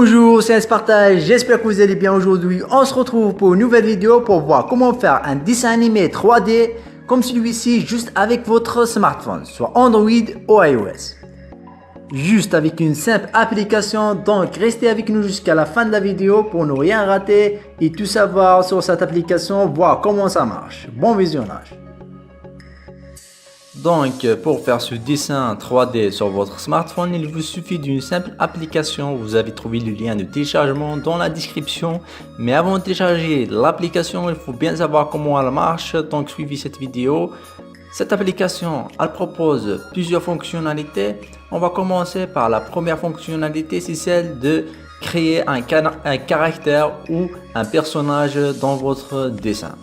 Bonjour, c'est Spartage, j'espère que vous allez bien aujourd'hui. On se retrouve pour une nouvelle vidéo pour voir comment faire un dessin animé 3D comme celui-ci juste avec votre smartphone, soit Android ou iOS. Juste avec une simple application, donc restez avec nous jusqu'à la fin de la vidéo pour ne rien rater et tout savoir sur cette application, voir comment ça marche. Bon visionnage. Donc, pour faire ce dessin 3D sur votre smartphone, il vous suffit d'une simple application. Vous avez trouvé le lien de téléchargement dans la description. Mais avant de télécharger l'application, il faut bien savoir comment elle marche. Donc, suivez cette vidéo. Cette application, elle propose plusieurs fonctionnalités. On va commencer par la première fonctionnalité, c'est celle de créer un caractère ou un personnage dans votre dessin.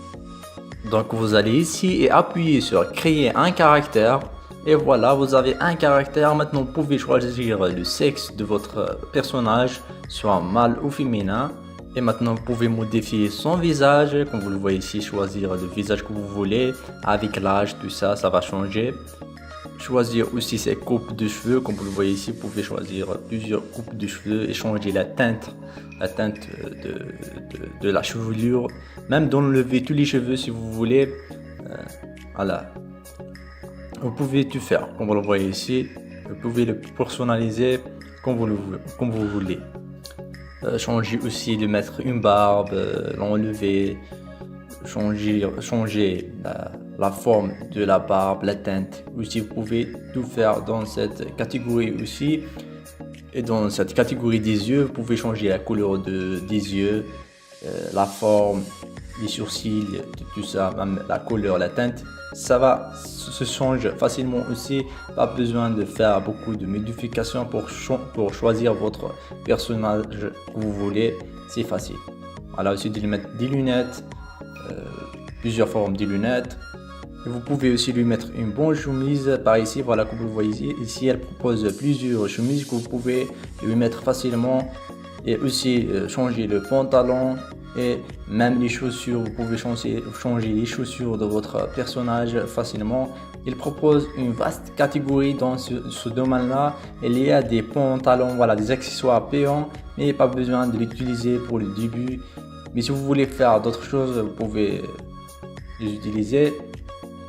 Donc vous allez ici et appuyer sur créer un caractère et voilà, vous avez un caractère. Maintenant vous pouvez choisir le sexe de votre personnage, soit mâle ou féminin, et maintenant vous pouvez modifier son visage comme vous le voyez ici, choisir le visage que vous voulez avec l'âge, tout ça, ça va changer. Choisir aussi ses coupes de cheveux, comme vous le voyez ici, vous pouvez choisir plusieurs coupes de cheveux et changer la teinte de la chevelure, même d'enlever tous les cheveux si vous voulez. Voilà, vous pouvez tout faire comme vous le voyez ici. Vous pouvez le personnaliser comme vous voulez. Changer aussi de mettre une barbe, l'enlever, changer la forme de la barbe, la teinte. Aussi vous pouvez tout faire dans cette catégorie aussi. Et dans cette catégorie des yeux, vous pouvez changer la couleur des yeux, la forme, les sourcils, tout ça, même la couleur, la teinte. Ça va se changer facilement aussi. Pas besoin de faire beaucoup de modifications pour choisir votre personnage que vous voulez. C'est facile. Voilà, aussi de lui mettre des lunettes, plusieurs formes de lunettes. Et vous pouvez aussi lui mettre une bonne chemise par ici, voilà, comme vous le voyez ici, elle propose plusieurs chemises que vous pouvez lui mettre facilement. Et aussi changer le pantalon et même les chaussures, vous pouvez changer les chaussures de votre personnage facilement. Il propose une vaste catégorie dans ce domaine-là. Il y a des pantalons, voilà, des accessoires payants, mais pas besoin de l'utiliser pour le début. Mais si vous voulez faire d'autres choses, vous pouvez les utiliser.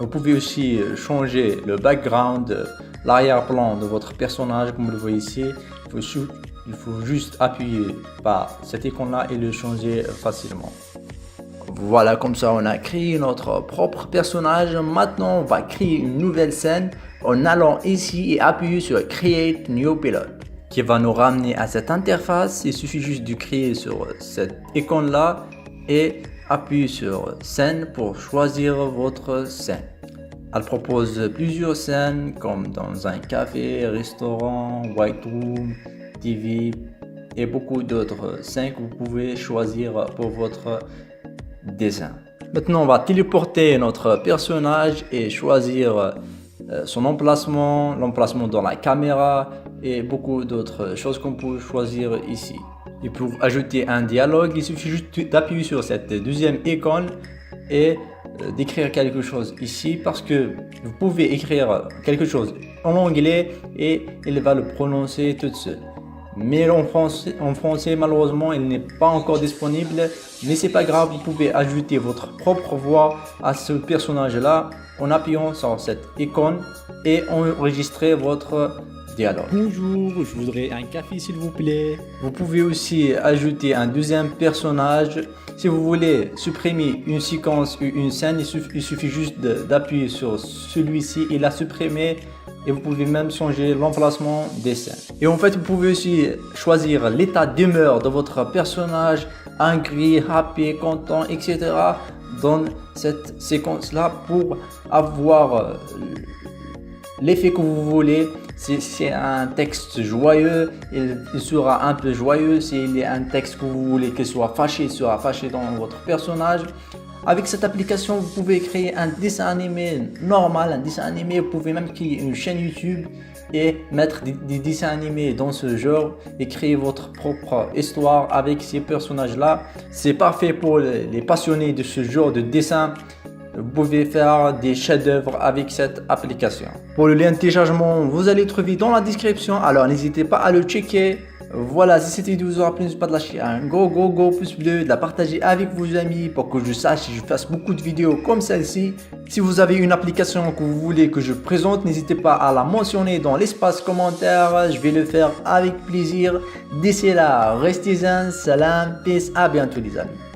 Vous pouvez aussi changer le background, l'arrière-plan de votre personnage, comme vous le voyez ici. Il faut juste appuyer par cette icône-là et le changer facilement. Voilà, comme ça on a créé notre propre personnage. Maintenant, on va créer une nouvelle scène en allant ici et appuyer sur Create New Pilot, qui va nous ramener à cette interface. Il suffit juste de créer sur cette icône-là et appuyez sur scène pour choisir votre scène. Elle propose plusieurs scènes comme dans un café, restaurant, white room, TV et beaucoup d'autres scènes que vous pouvez choisir pour votre dessin. Maintenant on va téléporter notre personnage et choisir son emplacement, l'emplacement dans la caméra et beaucoup d'autres choses qu'on peut choisir ici. Et pour ajouter un dialogue, il suffit juste d'appuyer sur cette deuxième icône et d'écrire quelque chose ici, parce que vous pouvez écrire quelque chose en anglais et il va le prononcer tout seul. Mais en français malheureusement il n'est pas encore disponible, mais c'est pas grave, vous pouvez ajouter votre propre voix à ce personnage là en appuyant sur cette icône et enregistrer votre dialogue. Bonjour, je voudrais un café s'il vous plaît. Vous pouvez aussi ajouter un deuxième personnage. Si vous voulez supprimer une séquence ou une scène, il suffit juste d'appuyer sur celui-ci et la supprimer. Et vous pouvez même changer l'emplacement des scènes. Et en fait, vous pouvez aussi choisir l'état d'humeur de votre personnage, angry, happy, content, etc. dans cette séquence-là pour avoir l'effet que vous voulez. Si c'est un texte joyeux, il sera un peu joyeux. S'il est un texte que vous voulez qu'il soit fâché, il sera fâché dans votre personnage. Avec cette application, vous pouvez créer un dessin animé normal, un dessin animé. Vous pouvez même créer une chaîne YouTube et mettre des dessins animés dans ce genre et créer votre propre histoire avec ces personnages-là. C'est parfait pour les passionnés de ce genre de dessin. Vous pouvez faire des chefs-d'œuvre avec cette application. Pour le lien de téléchargement, vous allez trouver dans la description. Alors n'hésitez pas à le checker. Voilà, si cette vidéo vous aura plu, n'hésitez pas de lâcher un gros pouce bleu, de la partager avec vos amis pour que je sache si je fasse beaucoup de vidéos comme celle-ci. Si vous avez une application que vous voulez que je présente, n'hésitez pas à la mentionner dans l'espace commentaire. Je vais le faire avec plaisir. D'ici là, restez zen, salam, peace, à bientôt les amis.